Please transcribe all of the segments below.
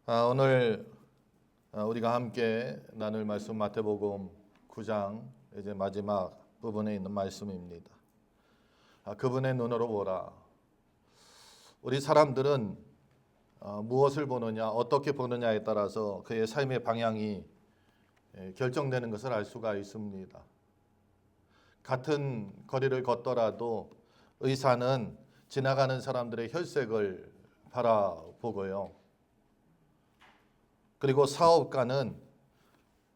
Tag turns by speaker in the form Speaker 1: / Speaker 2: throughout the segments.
Speaker 1: 오늘 우리가 함께 나눌 말씀 마태복음 9장 이제 마지막 부분에 있는 말씀입니다. 그분의 눈으로 보라. 우리 사람들은 무엇을 보느냐, 어떻게 보느냐에 따라서 그의 삶의 방향이 결정되는 것을 알 수가 있습니다. 같은 거리를 걷더라도 의사는 지나가는 사람들의 혈색을 바라보고요. 그리고 사업가는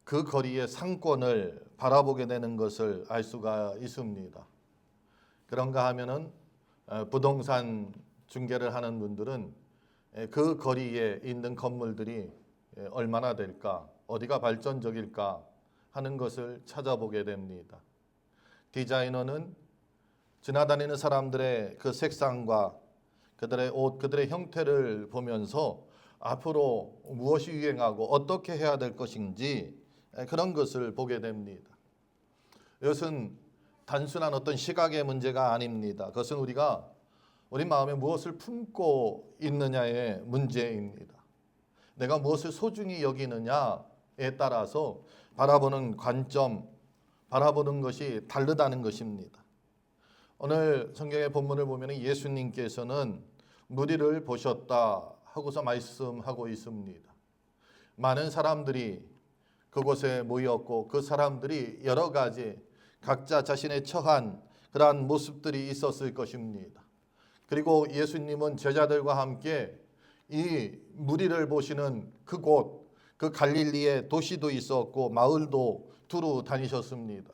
Speaker 1: 그 거리의 상권을 바라보게 되는 것을 알 수가 있습니다. 그런가 하면은 부동산 중개를 하는 분들은 그 거리에 있는 건물들이 얼마나 될까, 어디가 발전적일까 하는 것을 찾아보게 됩니다. 디자이너는 지나다니는 사람들의 그 색상과 그들의 옷, 그들의 형태를 보면서 앞으로 무엇이 유행하고 어떻게 해야 될 것인지 그런 것을 보게 됩니다. 이것은 단순한 어떤 시각의 문제가 아닙니다. 그것은 우리 마음에 무엇을 품고 있느냐의 문제입니다. 내가 무엇을 소중히 여기느냐에 따라서 바라보는 관점, 바라보는 것이 다르다는 것입니다. 오늘 성경의 본문을 보면 예수님께서는 무리를 보셨다 하고서 말씀하고 있습니다. 많은 사람들이 그곳에 모였고 그 사람들이 여러 가지 각자 자신의 처한 그러한 모습들이 있었을 것입니다. 그리고 예수님은 제자들과 함께 이 무리를 보시는 그곳, 그 갈릴리에 도시도 있었고 마을도 두루 다니셨습니다.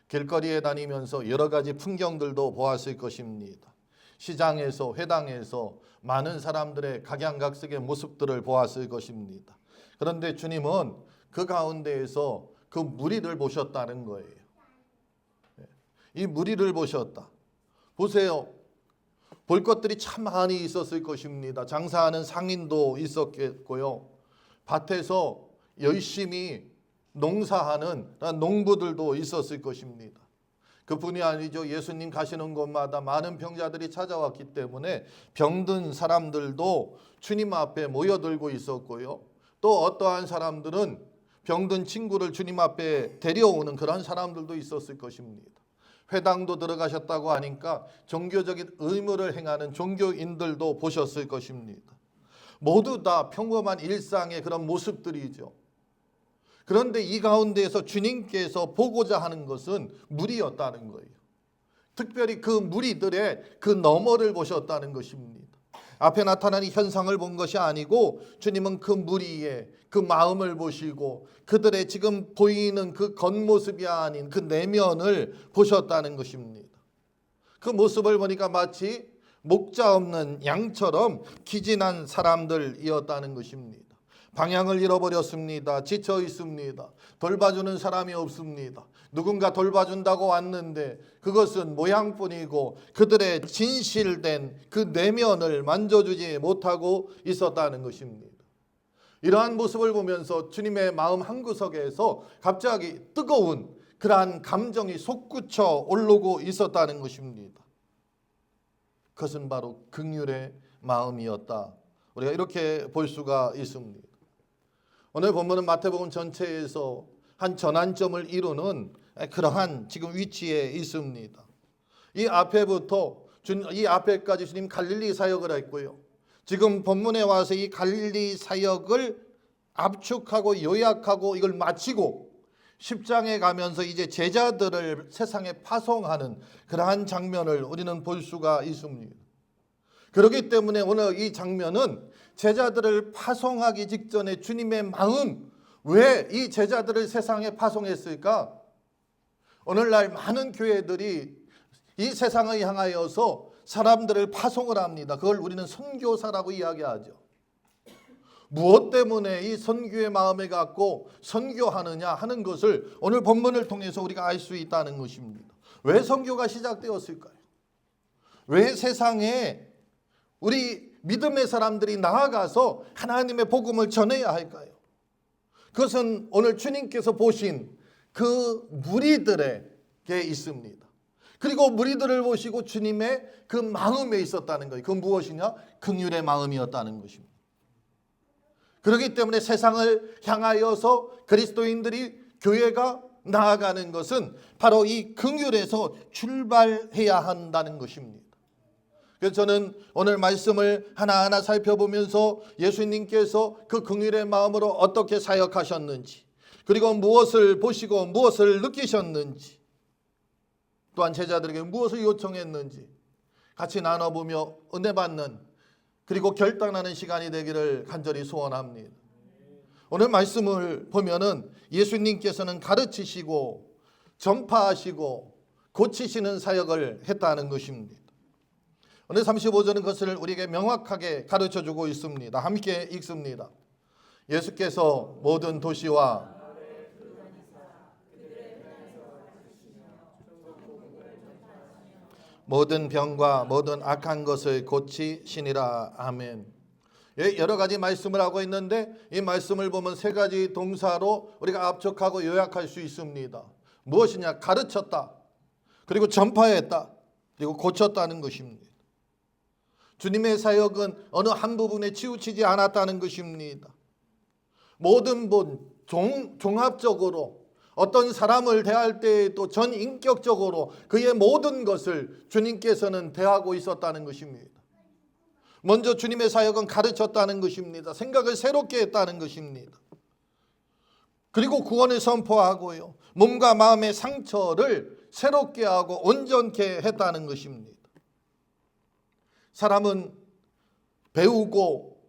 Speaker 1: 길거리에 다니면서 여러 가지 풍경들도 보았을 것입니다. 시장에서, 회당에서 많은 사람들의 각양각색의 모습들을 보았을 것입니다. 그런데 주님은 그 가운데에서 그 무리를 보셨다는 거예요. 이 무리를 보셨다. 보세요. 볼 것들이 참 많이 있었을 것입니다. 장사하는 상인도 있었겠고요. 밭에서 열심히 농사하는 농부들도 있었을 것입니다. 그뿐이 아니죠. 예수님 가시는 곳마다 많은 병자들이 찾아왔기 때문에 병든 사람들도 주님 앞에 모여들고 있었고요. 또 어떠한 사람들은 병든 친구를 주님 앞에 데려오는 그런 사람들도 있었을 것입니다. 회당도 들어가셨다고 하니까 종교적인 의무를 행하는 종교인들도 보셨을 것입니다. 모두 다 평범한 일상의 그런 모습들이죠. 그런데 이 가운데에서 주님께서 보고자 하는 것은 무리였다는 거예요. 특별히 그 무리들의 그 너머를 보셨다는 것입니다. 앞에 나타난 이 현상을 본 것이 아니고 주님은 그 무리의 그 마음을 보시고 그들의 지금 보이는 그 겉모습이 아닌 그 내면을 보셨다는 것입니다. 그 모습을 보니까 마치 목자 없는 양처럼 기진한 사람들이었다는 것입니다. 방향을 잃어버렸습니다. 지쳐 있습니다. 돌봐주는 사람이 없습니다. 누군가 돌봐준다고 왔는데 그것은 모양뿐이고 그들의 진실된 그 내면을 만져주지 못하고 있었다는 것입니다. 이러한 모습을 보면서 주님의 마음 한구석에서 갑자기 뜨거운 그러한 감정이 솟구쳐 오르고 있었다는 것입니다. 그것은 바로 긍휼의 마음이었다. 우리가 이렇게 볼 수가 있습니다. 오늘 본문은 마태복음 전체에서 한 전환점을 이루는 그러한 지금 위치에 있습니다. 이 앞에까지 주님 갈릴리 사역을 했고요. 지금 본문에 와서 이 갈릴리 사역을 압축하고 요약하고 이걸 마치고 10장에 가면서 이제 제자들을 세상에 파송하는 그러한 장면을 우리는 볼 수가 있습니다. 그렇기 때문에 오늘 이 장면은 제자들을 파송하기 직전에 주님의 마음, 왜 이 제자들을 세상에 파송했을까? 오늘날 많은 교회들이 이 세상을 향하여서 사람들을 파송을 합니다. 그걸 우리는 선교사라고 이야기하죠. 무엇 때문에 이 선교의 마음을 갖고 선교하느냐 하는 것을 오늘 본문을 통해서 우리가 알 수 있다는 것입니다. 왜 선교가 시작되었을까요? 왜 세상에 우리 믿음의 사람들이 나아가서 하나님의 복음을 전해야 할까요? 그것은 오늘 주님께서 보신 그 무리들에게 있습니다. 그리고 무리들을 보시고 주님의 그 마음에 있었다는 거예요. 그건 무엇이냐? 긍휼의 마음이었다는 것입니다. 그렇기 때문에 세상을 향하여서 그리스도인들이 교회가 나아가는 것은 바로 이 긍휼에서 출발해야 한다는 것입니다. 그래서 저는 오늘 말씀을 하나하나 살펴보면서 예수님께서 그 긍휼의 마음으로 어떻게 사역하셨는지, 그리고 무엇을 보시고 무엇을 느끼셨는지, 또한 제자들에게 무엇을 요청했는지 같이 나눠보며 은혜 받는, 그리고 결단하는 시간이 되기를 간절히 소원합니다. 오늘 말씀을 보면은 예수님께서는 가르치시고 전파하시고 고치시는 사역을 했다는 것입니다. 오늘 35절은 그것을 우리에게 명확하게 가르쳐주고 있습니다. 함께 읽습니다. 예수께서 모든 도시와 모든 병과 모든 악한 것을 고치시니라. 아멘. 여러 가지 말씀을 하고 있는데 이 말씀을 보면 세 가지 동사로 우리가 압축하고 요약할 수 있습니다. 무엇이냐? 가르쳤다, 그리고 전파했다, 그리고 고쳤다는 것입니다. 주님의 사역은 어느 한 부분에 치우치지 않았다는 것입니다. 모든 분 종합적으로 어떤 사람을 대할 때에도 전인격적으로 그의 모든 것을 주님께서는 대하고 있었다는 것입니다. 먼저 주님의 사역은 가르쳤다는 것입니다. 생각을 새롭게 했다는 것입니다. 그리고 구원을 선포하고요, 몸과 마음의 상처를 새롭게 하고 온전케 했다는 것입니다. 사람은 배우고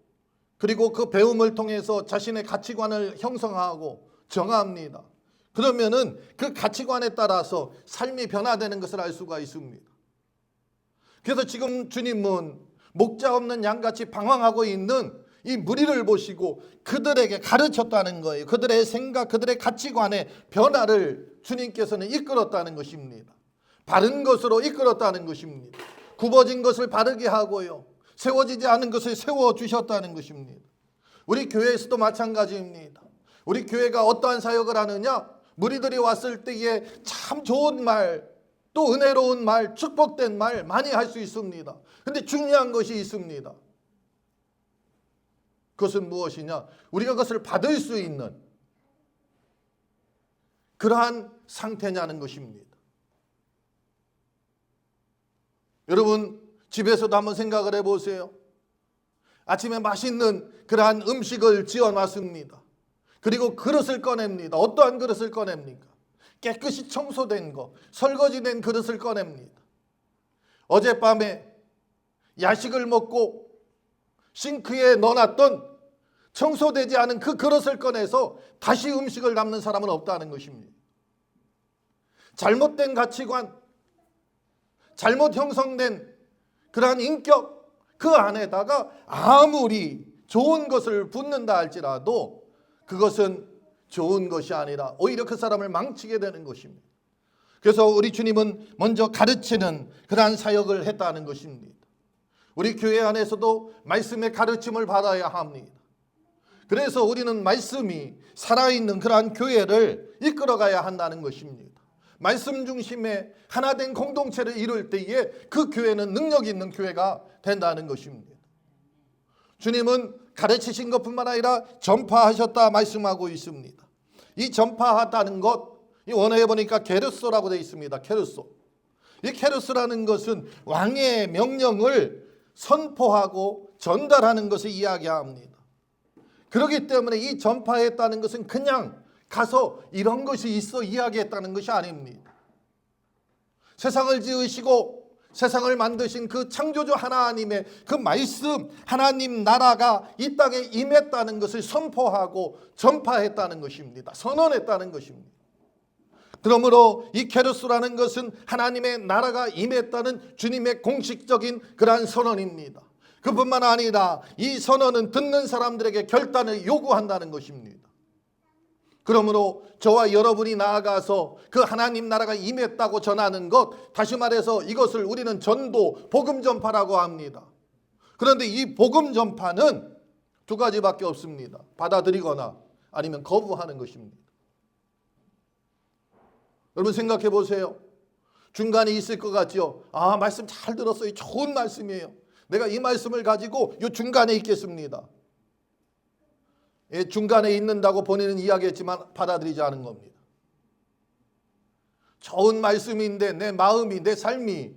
Speaker 1: 그리고 그 배움을 통해서 자신의 가치관을 형성하고 정합니다. 그러면은 그 가치관에 따라서 삶이 변화되는 것을 알 수가 있습니다. 그래서 지금 주님은 목자 없는 양같이 방황하고 있는 이 무리를 보시고 그들에게 가르쳤다는 거예요. 그들의 생각, 그들의 가치관의 변화를 주님께서는 이끌었다는 것입니다. 바른 것으로 이끌었다는 것입니다. 굽어진 것을 바르게 하고요, 세워지지 않은 것을 세워주셨다는 것입니다. 우리 교회에서도 마찬가지입니다. 우리 교회가 어떠한 사역을 하느냐? 무리들이 왔을 때에 참 좋은 말, 또 은혜로운 말, 축복된 말 많이 할 수 있습니다. 근데 중요한 것이 있습니다. 그것은 무엇이냐? 우리가 그것을 받을 수 있는 그러한 상태냐는 것입니다. 여러분 집에서도 한번 생각을 해보세요. 아침에 맛있는 그러한 음식을 지어놨습니다. 그리고 그릇을 꺼냅니다. 어떠한 그릇을 꺼냅니까? 깨끗이 청소된 거, 설거지된 그릇을 꺼냅니다. 어젯밤에 야식을 먹고 싱크에 넣어놨던 청소되지 않은 그 그릇을 꺼내서 다시 음식을 담는 사람은 없다는 것입니다. 잘못된 가치관, 잘못 형성된 그러한 인격, 그 안에다가 아무리 좋은 것을 붓는다 할지라도 그것은 좋은 것이 아니라 오히려 그 사람을 망치게 되는 것입니다. 그래서 우리 주님은 먼저 가르치는 그러한 사역을 했다는 것입니다. 우리 교회 안에서도 말씀의 가르침을 받아야 합니다. 그래서 우리는 말씀이 살아있는 그러한 교회를 이끌어가야 한다는 것입니다. 말씀 중심의 하나된 공동체를 이룰 때에 그 교회는 능력 있는 교회가 된다는 것입니다. 주님은 가르치신 것뿐만 아니라 전파하셨다 말씀하고 있습니다. 이 전파하다는 것, 이 원어에 보니까 케르소라고 되어 있습니다. 케르소. 이 케르소라는 것은 왕의 명령을 선포하고 전달하는 것을 이야기합니다. 그렇기 때문에 이 전파했다는 것은 그냥 가서 이런 것이 있어 이야기했다는 것이 아닙니다. 세상을 지으시고 세상을 만드신 그 창조주 하나님의 그 말씀, 하나님 나라가 이 땅에 임했다는 것을 선포하고 전파했다는 것입니다. 선언했다는 것입니다. 그러므로 이 케르소라는 것은 하나님의 나라가 임했다는 주님의 공식적인 그러한 선언입니다. 그뿐만 아니라 이 선언은 듣는 사람들에게 결단을 요구한다는 것입니다. 그러므로 저와 여러분이 나아가서 그 하나님 나라가 임했다고 전하는 것, 다시 말해서 이것을 우리는 전도, 복음 전파라고 합니다. 그런데 이 복음 전파는 두 가지밖에 없습니다. 받아들이거나 아니면 거부하는 것입니다. 여러분 생각해 보세요. 중간에 있을 것 같죠? 아, 말씀 잘 들었어요. 좋은 말씀이에요. 내가 이 말씀을 가지고 이 중간에 있겠습니다. 중간에 있는다고 본인은 이야기했지만 받아들이지 않은 겁니다. 좋은 말씀인데 내 마음이, 내 삶이,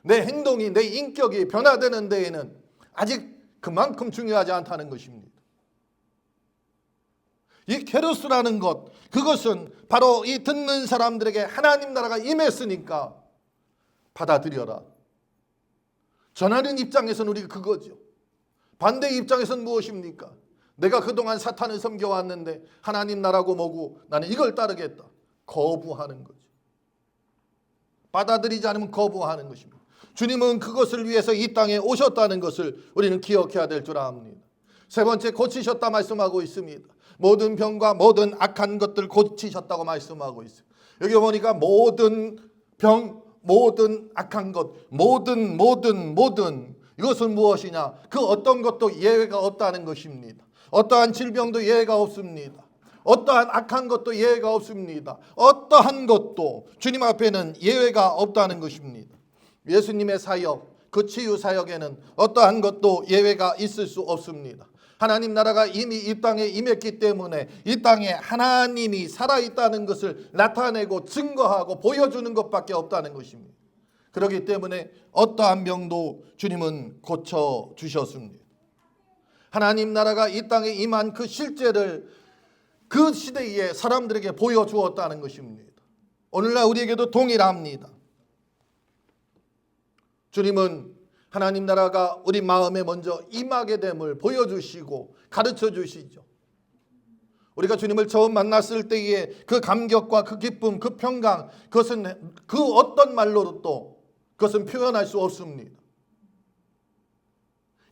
Speaker 1: 내 행동이, 내 인격이 변화되는 데에는 아직 그만큼 중요하지 않다는 것입니다. 이 케르스라는 것, 그것은 바로 이 듣는 사람들에게 하나님 나라가 임했으니까 받아들여라. 전하는 입장에서는 우리가 그거죠. 반대 입장에서는 무엇입니까? 내가 그동안 사탄을 섬겨왔는데 하나님 나라고 뭐고 나는 이걸 따르겠다. 거부하는 거죠. 받아들이지 않으면 거부하는 것입니다. 주님은 그것을 위해서 이 땅에 오셨다는 것을 우리는 기억해야 될 줄 압니다. 세 번째, 고치셨다 말씀하고 있습니다. 모든 병과 모든 악한 것들 고치셨다고 말씀하고 있습니다. 여기 보니까 모든 병, 모든 악한 것, 모든 이것은 무엇이냐? 그 어떤 것도 예외가 없다는 것입니다. 어떠한 질병도 예외가 없습니다. 어떠한 악한 것도 예외가 없습니다. 어떠한 것도 주님 앞에는 예외가 없다는 것입니다. 예수님의 사역, 그 치유 사역에는 어떠한 것도 예외가 있을 수 없습니다. 하나님 나라가 이미 이 땅에 임했기 때문에 이 땅에 하나님이 살아있다는 것을 나타내고 증거하고 보여주는 것밖에 없다는 것입니다. 그렇기 때문에 어떠한 병도 주님은 고쳐주셨습니다. 하나님 나라가 이 땅에 임한 그 실제를 그 시대에 사람들에게 보여주었다는 것입니다. 오늘날 우리에게도 동일합니다. 주님은 하나님 나라가 우리 마음에 먼저 임하게 됨을 보여주시고 가르쳐 주시죠. 우리가 주님을 처음 만났을 때의 그 감격과 그 기쁨, 그 평강, 그것은 그 어떤 말로도 그것은 표현할 수 없습니다.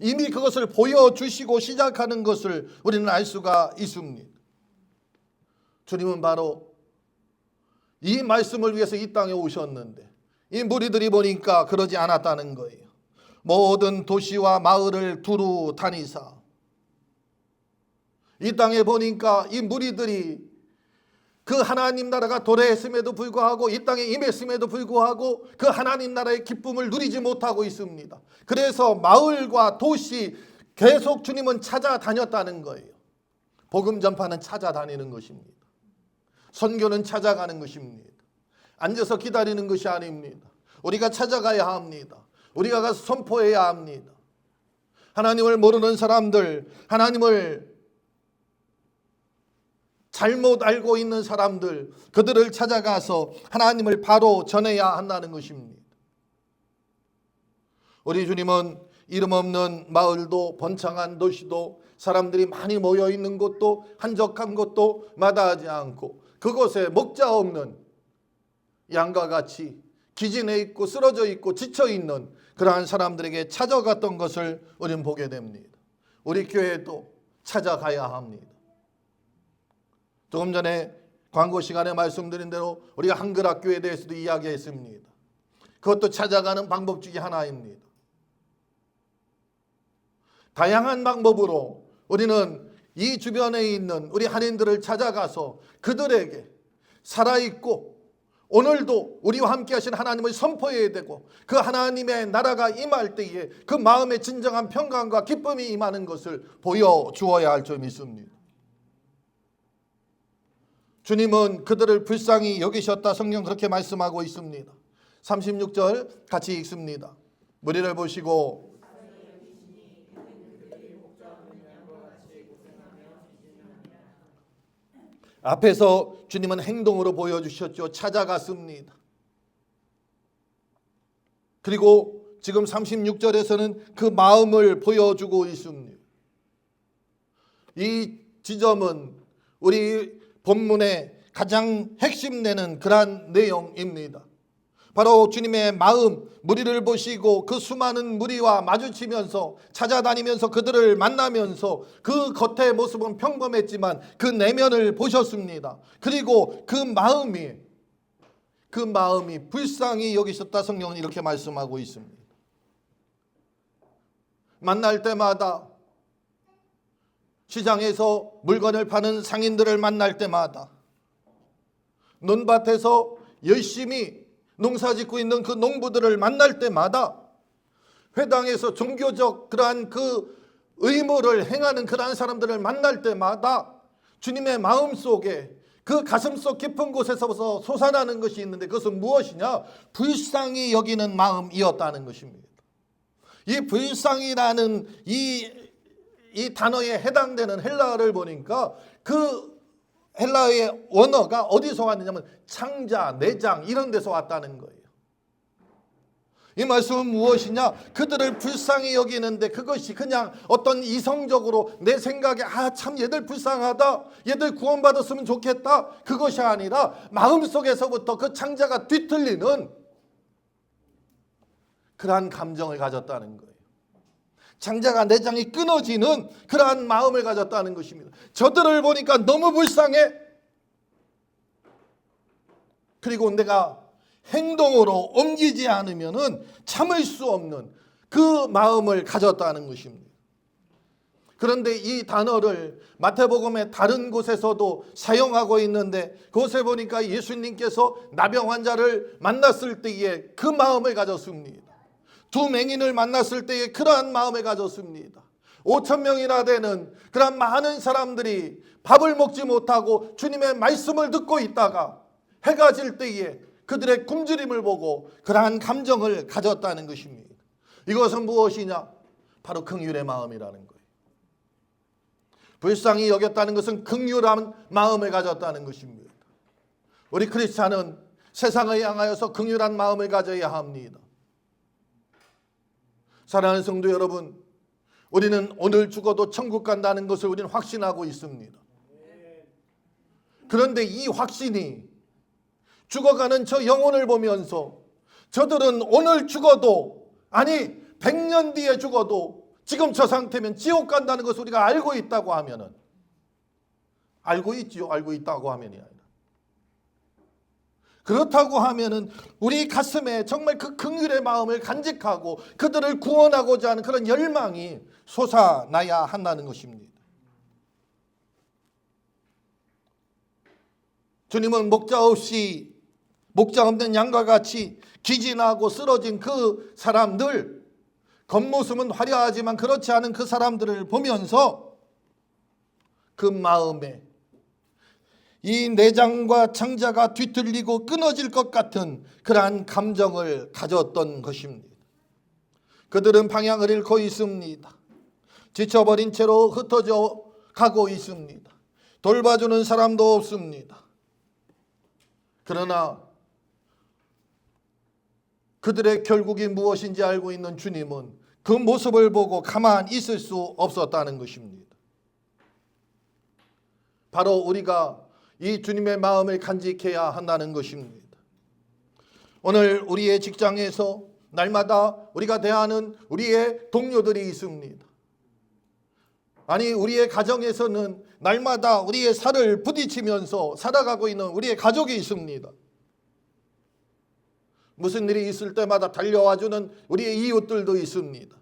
Speaker 1: 이미 그것을 보여주시고 시작하는 것을 우리는 알 수가 있습니다. 주님은 바로 이 말씀을 위해서 이 땅에 오셨는데 이 무리들이 보니까 그러지 않았다는 거예요. 모든 도시와 마을을 두루 다니사, 이 땅에 보니까 이 무리들이 그 하나님 나라가 도래했음에도 불구하고 이 땅에 임했음에도 불구하고 그 하나님 나라의 기쁨을 누리지 못하고 있습니다. 그래서 마을과 도시 계속 주님은 찾아다녔다는 거예요. 복음 전파는 찾아다니는 것입니다. 선교는 찾아가는 것입니다. 앉아서 기다리는 것이 아닙니다. 우리가 찾아가야 합니다. 우리가 가서 선포해야 합니다. 하나님을 모르는 사람들, 하나님을 잘못 알고 있는 사람들, 그들을 찾아가서 하나님을 바로 전해야 한다는 것입니다. 우리 주님은 이름 없는 마을도 번창한 도시도 사람들이 많이 모여 있는 곳도 한적한 곳도 마다하지 않고 그곳에 목자 없는 양과 같이 기진해 있고 쓰러져 있고 지쳐 있는 그러한 사람들에게 찾아갔던 것을 우리는 보게 됩니다. 우리 교회도 찾아가야 합니다. 조금 전에 광고 시간에 말씀드린 대로 우리가 한글학교에 대해서도 이야기했습니다. 그것도 찾아가는 방법 중에 하나입니다. 다양한 방법으로 우리는 이 주변에 있는 우리 한인들을 찾아가서 그들에게 살아있고 오늘도 우리와 함께 하신 하나님을 선포해야 되고 그 하나님의 나라가 임할 때에 그 마음의 진정한 평강과 기쁨이 임하는 것을 보여주어야 할 점이 있습니다. 주님은 그들을 불쌍히 여기셨다. 성경 그렇게 말씀하고 있습니다. 36절 같이 읽습니다. 무리를 보시고 앞에서 주님은 행동으로 보여주셨죠. 찾아갔습니다. 그리고 지금 36절에서는 그 마음을 보여주고 있습니다. 이 지점은 우리 본문의 가장 핵심되는 그러한 내용입니다. 바로 주님의 마음, 무리를 보시고 그 수많은 무리와 마주치면서 찾아다니면서 그들을 만나면서 그 겉의 모습은 평범했지만 그 내면을 보셨습니다. 그리고 그 마음이 불쌍히 여기셨다. 성경은 이렇게 말씀하고 있습니다. 만날 때마다 시장에서 물건을 파는 상인들을 만날 때마다 논밭에서 열심히 농사짓고 있는 그 농부들을 만날 때마다 회당에서 종교적 그러한 그 의무를 행하는 그러한 사람들을 만날 때마다 주님의 마음속에 그 가슴속 깊은 곳에서 솟아나는 것이 있는데, 그것은 무엇이냐? 불쌍히 여기는 마음이었다는 것입니다. 이 불쌍이라는 이 단어에 해당되는 헬라어를 보니까 그 헬라어의 원어가 어디서 왔느냐면 창자, 내장 이런 데서 왔다는 거예요. 이 말씀은 무엇이냐? 그들을 불쌍히 여기는데 그것이 그냥 어떤 이성적으로 내 생각에 참 얘들 불쌍하다, 얘들 구원받았으면 좋겠다, 그것이 아니라 마음속에서부터 그 창자가 뒤틀리는 그러한 감정을 가졌다는 거예요. 창자가, 내장이 끊어지는 그러한 마음을 가졌다는 것입니다. 저들을 보니까 너무 불쌍해. 그리고 내가 행동으로 옮기지 않으면은 참을 수 없는 그 마음을 가졌다는 것입니다. 그런데 이 단어를 마태복음의 다른 곳에서도 사용하고 있는데, 그곳에 보니까 예수님께서 나병 환자를 만났을 때에 그 마음을 가졌습니다. 두 맹인을 만났을 때에 그러한 마음을 가졌습니다. 5,000명이나 되는 그런 많은 사람들이 밥을 먹지 못하고 주님의 말씀을 듣고 있다가 해가 질 때에 그들의 굶주림을 보고 그러한 감정을 가졌다는 것입니다. 이것은 무엇이냐? 바로 긍휼의 마음이라는 거예요. 불쌍히 여겼다는 것은 긍휼한 마음을 가졌다는 것입니다. 우리 크리스찬은 세상을 향하여서 긍휼한 마음을 가져야 합니다. 사랑하는 성도 여러분, 우리는 오늘 죽어도 천국 간다는 것을 우리는 확신하고 있습니다. 그런데 이 확신이 죽어가는 저 영혼을 보면서 저들은 오늘 죽어도, 아니 100년 뒤에 죽어도 지금 저 상태면 지옥 간다는 것을 우리가 알고 있다고 하면은, 알고 있지요. 알고 있다고 하면이 아니라, 그렇다고 하면은 우리 가슴에 정말 그 긍휼의 마음을 간직하고 그들을 구원하고자 하는 그런 열망이 솟아나야 한다는 것입니다. 주님은 목자 없는 양과 같이 기진하고 쓰러진 그 사람들, 겉모습은 화려하지만 그렇지 않은 그 사람들을 보면서 그 마음에 이 내장과 창자가 뒤틀리고 끊어질 것 같은 그러한 감정을 가졌던 것입니다. 그들은 방향을 잃고 있습니다. 지쳐버린 채로 흩어져 가고 있습니다. 돌봐주는 사람도 없습니다. 그러나 그들의 결국이 무엇인지 알고 있는 주님은 그 모습을 보고 가만히 있을 수 없었다는 것입니다. 바로 우리가 이 주님의 마음을 간직해야 한다는 것입니다. 오늘 우리의 직장에서 날마다 우리가 대하는 우리의 동료들이 있습니다. 아니, 우리의 가정에서는 날마다 우리의 살을 부딪히면서 살아가고 있는 우리의 가족이 있습니다. 무슨 일이 있을 때마다 달려와주는 우리의 이웃들도 있습니다.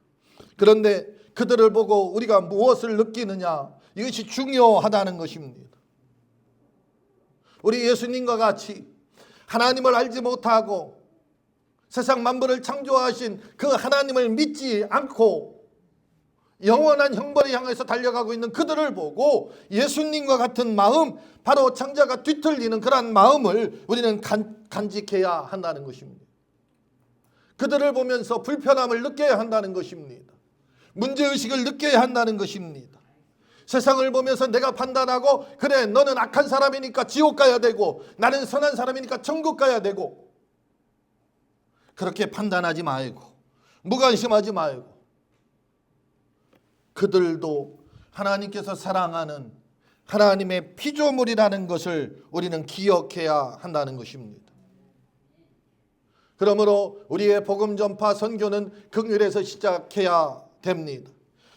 Speaker 1: 그런데 그들을 보고 우리가 무엇을 느끼느냐, 이것이 중요하다는 것입니다. 우리 예수님과 같이 하나님을 알지 못하고 세상 만물을 창조하신 그 하나님을 믿지 않고 영원한 형벌을 향해서 달려가고 있는 그들을 보고 예수님과 같은 마음, 바로 창자가 뒤틀리는 그러한 마음을 우리는 간직해야 한다는 것입니다. 그들을 보면서 불편함을 느껴야 한다는 것입니다. 문제의식을 느껴야 한다는 것입니다. 세상을 보면서 내가 판단하고, 그래 너는 악한 사람이니까 지옥 가야 되고 나는 선한 사람이니까 천국 가야 되고, 그렇게 판단하지 말고 무관심하지 말고, 그들도 하나님께서 사랑하는 하나님의 피조물이라는 것을 우리는 기억해야 한다는 것입니다. 그러므로 우리의 복음 전파 선교는 긍휼에서 시작해야 됩니다.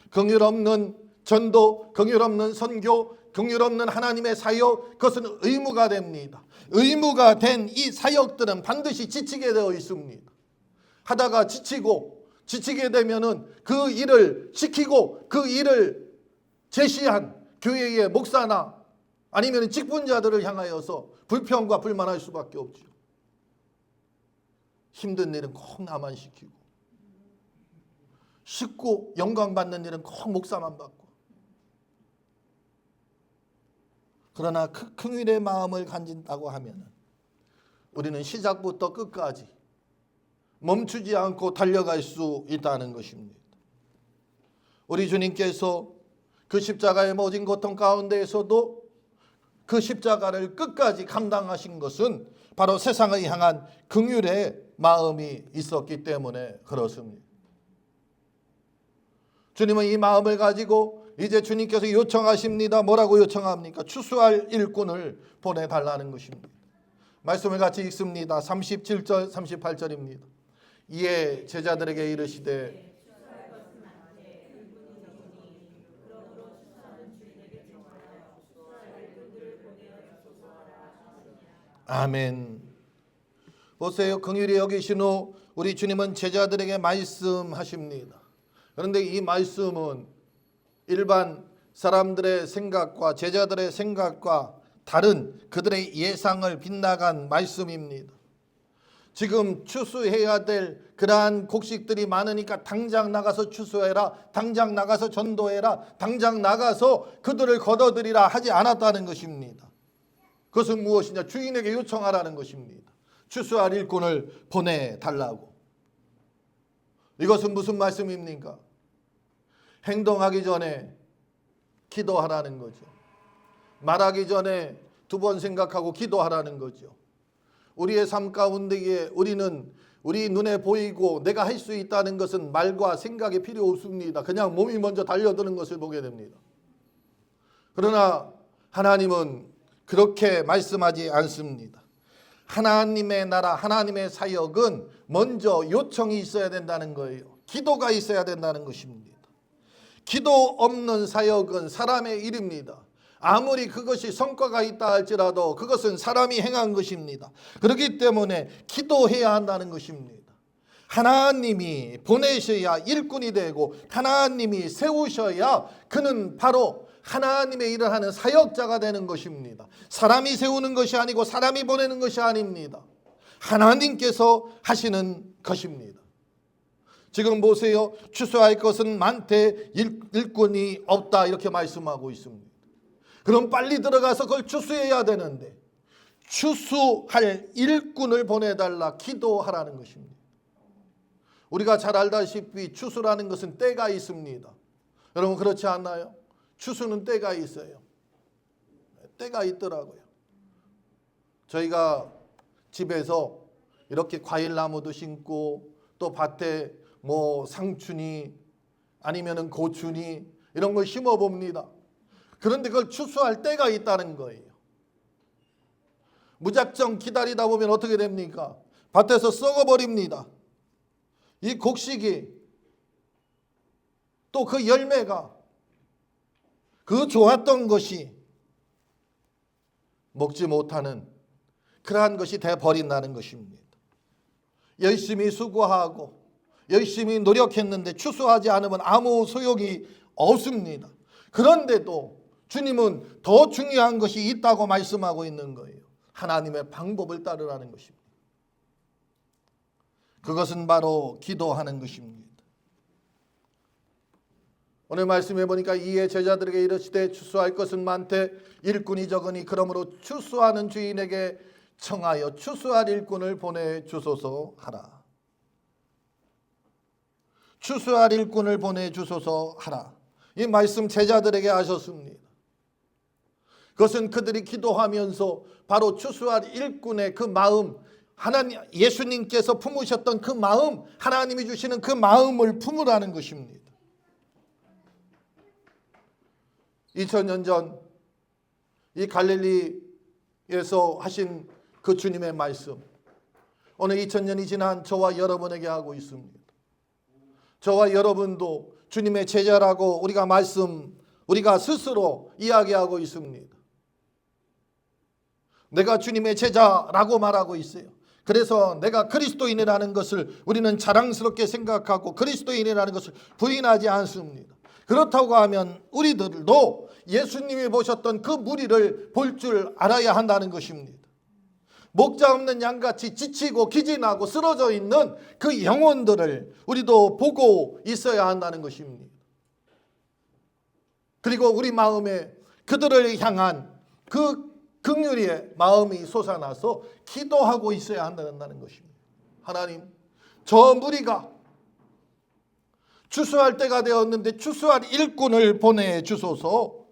Speaker 1: 긍휼 없는 전도, 긍휼 없는 선교, 긍휼 없는 하나님의 사역, 그것은 의무가 됩니다. 의무가 된 이 사역들은 반드시 지치게 되어 있습니다. 하다가 지치게 되면은 그 일을 지키고 그 일을 제시한 교회의 목사나 아니면 직분자들을 향하여서 불평과 불만할 수밖에 없죠. 힘든 일은 꼭 나만 시키고, 쉽고 영광 받는 일은 꼭 목사만 받고, 그러나 그 긍휼의 마음을 가진다고 하면 우리는 시작부터 끝까지 멈추지 않고 달려갈 수 있다는 것입니다. 우리 주님께서 그 십자가의 모진 고통 가운데에서도 그 십자가를 끝까지 감당하신 것은 바로 세상을 향한 긍휼의 마음이 있었기 때문에 그렇습니다. 주님은 이 마음을 가지고 이제 주님께서 요청하십니다. 뭐라고 요청합니까? 추수할 일꾼을 보내달라는 것입니다. 말씀을 같이 읽습니다. 37절 38절입니다. 이에 제자들에게 이르시되 아멘. 보세요. 긍휼히 여기신 후 우리 주님은 제자들에게 말씀하십니다. 그런데 이 말씀은 일반 사람들의 생각과 제자들의 생각과 다른 그들의 예상을 빗나간 말씀입니다. 지금 추수해야 될 그러한 곡식들이 많으니까 당장 나가서 추수해라, 당장 나가서 전도해라, 당장 나가서 그들을 거둬들이라 하지 않았다는 것입니다. 그것은 무엇이냐? 주인에게 요청하라는 것입니다. 추수할 일꾼을 보내달라고. 이것은 무슨 말씀입니까? 행동하기 전에 기도하라는 거죠. 말하기 전에 두 번 생각하고 기도하라는 거죠. 우리의 삶 가운데에 우리는 우리 눈에 보이고 내가 할 수 있다는 것은 말과 생각이 필요 없습니다. 그냥 몸이 먼저 달려드는 것을 보게 됩니다. 그러나 하나님은 그렇게 말씀하지 않습니다. 하나님의 나라, 하나님의 사역은 먼저 요청이 있어야 된다는 거예요. 기도가 있어야 된다는 것입니다. 기도 없는 사역은 사람의 일입니다. 아무리 그것이 성과가 있다 할지라도 그것은 사람이 행한 것입니다. 그렇기 때문에 기도해야 한다는 것입니다. 하나님이 보내셔야 일꾼이 되고 하나님이 세우셔야 그는 바로 하나님의 일을 하는 사역자가 되는 것입니다. 사람이 세우는 것이 아니고 사람이 보내는 것이 아닙니다. 하나님께서 하시는 것입니다. 지금 보세요. 추수할 것은 많되 일꾼이 없다 이렇게 말씀하고 있습니다. 그럼 빨리 들어가서 그걸 추수해야 되는데 추수할 일꾼을 보내달라 기도하라는 것입니다. 우리가 잘 알다시피 추수라는 것은 때가 있습니다. 여러분 그렇지 않나요? 추수는 때가 있어요. 때가 있더라고요. 저희가 집에서 이렇게 과일나무도 심고 또 밭에 뭐 상추니 아니면은 고추니 이런 걸 심어 봅니다. 그런데 그걸 추수할 때가 있다는 거예요. 무작정 기다리다 보면 어떻게 됩니까? 밭에서 썩어버립니다. 이 곡식이 또 그 열매가 그 좋았던 것이 먹지 못하는 그러한 것이 돼버린다는 것입니다. 열심히 수고하고 열심히 노력했는데 추수하지 않으면 아무 소용이 없습니다. 그런데도 주님은 더 중요한 것이 있다고 말씀하고 있는 거예요. 하나님의 방법을 따르라는 것입니다. 그것은 바로 기도하는 것입니다. 오늘 말씀해 보니까 이에 제자들에게 이르시되 추수할 것은 많되 일꾼이 적으니 그러므로 추수하는 주인에게 청하여 추수할 일꾼을 보내주소서 하라. 추수할 일꾼을 보내주소서 하라. 이 말씀 제자들에게 하셨습니다. 그것은 그들이 기도하면서 바로 추수할 일꾼의 그 마음, 하나님 예수님께서 품으셨던 그 마음, 하나님이 주시는 그 마음을 품으라는 것입니다. 2000년 전 이 갈릴리에서 하신 그 주님의 말씀, 오늘 2000년이 지난 저와 여러분에게 하고 있습니다. 저와 여러분도 주님의 제자라고 우리가 스스로 이야기하고 있습니다. 내가 주님의 제자라고 말하고 있어요. 그래서 내가 그리스도인이라는 것을 우리는 자랑스럽게 생각하고 그리스도인이라는 것을 부인하지 않습니다. 그렇다고 하면 우리들도 예수님이 보셨던 그 무리를 볼 줄 알아야 한다는 것입니다. 목자 없는 양같이 지치고 기진하고 쓰러져 있는 그 영혼들을 우리도 보고 있어야 한다는 것입니다. 그리고 우리 마음에 그들을 향한 그 긍휼의 마음이 솟아나서 기도하고 있어야 한다는 것입니다. 하나님, 저 무리가 추수할 때가 되었는데 추수할 일꾼을 보내주소서.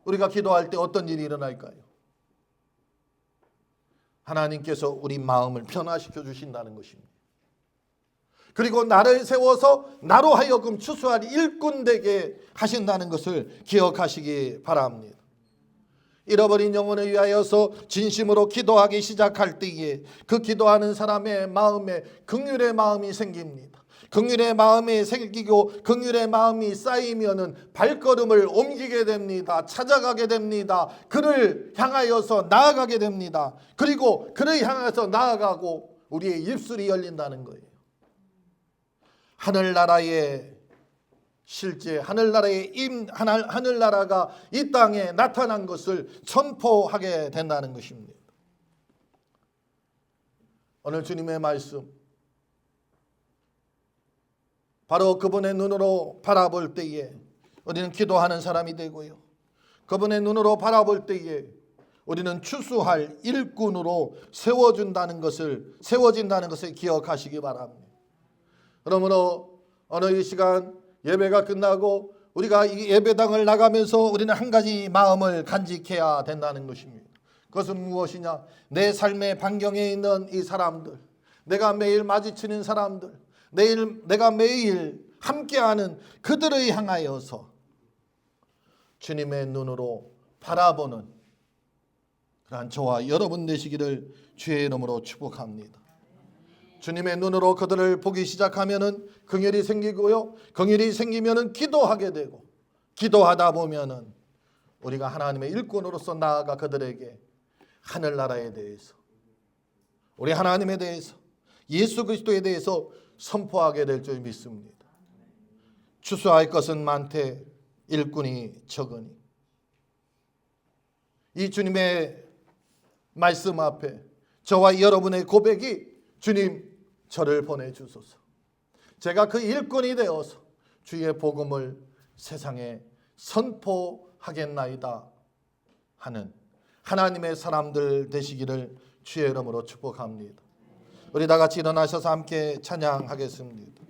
Speaker 1: 우리가 기도할 때 어떤 일이 일어날까요? 하나님께서 우리 마음을 변화시켜 주신다는 것입니다. 그리고 나를 세워서 나로 하여금 추수할 일꾼 되게 하신다는 것을 기억하시기 바랍니다. 잃어버린 영혼을 위하여서 진심으로 기도하기 시작할 때에 그 기도하는 사람의 마음에 긍휼의 마음이 생깁니다. 긍휼의 마음이 생기고 긍휼의 마음이 쌓이면은 발걸음을 옮기게 됩니다. 찾아가게 됩니다. 그를 향하여서 나아가게 됩니다. 그리고 그를 향해서 나아가고 우리의 입술이 열린다는 거예요. 하늘나라의 실제 하늘나라가 이 땅에 나타난 것을 선포하게 된다는 것입니다. 오늘 주님의 말씀, 바로 그분의 눈으로 바라볼 때에 우리는 기도하는 사람이 되고요, 그분의 눈으로 바라볼 때에 우리는 추수할 일꾼으로 세워진다는 것을 기억하시기 바랍니다. 그러므로 어느 이 시간 예배가 끝나고 우리가 이 예배당을 나가면서 우리는 한 가지 마음을 간직해야 된다는 것입니다. 그것은 무엇이냐? 내 삶의 반경에 있는 이 사람들, 내가 매일 마주치는 사람들, 내가 매일 함께하는 그들을 향하여서 주님의 눈으로 바라보는 그러한 저와 여러분 되시기를 주의 이름으로 축복합니다. 주님의 눈으로 그들을 보기 시작하면은 긍휼이 생기고요, 긍휼이 생기면은 기도하게 되고, 기도하다 보면은 우리가 하나님의 일꾼으로서 나아가 그들에게 하늘나라에 대해서, 우리 하나님에 대해서, 예수 그리스도에 대해서 선포하게 될 줄 믿습니다. 추수할 것은 많되 일꾼이 적으니. 이 주님의 말씀 앞에 저와 여러분의 고백이, 주님 저를 보내주소서, 제가 그 일꾼이 되어서 주의 복음을 세상에 선포하겠나이다 하는 하나님의 사람들 되시기를 주의 이름으로 축복합니다. 우리 다 같이 일어나셔서 함께 찬양하겠습니다.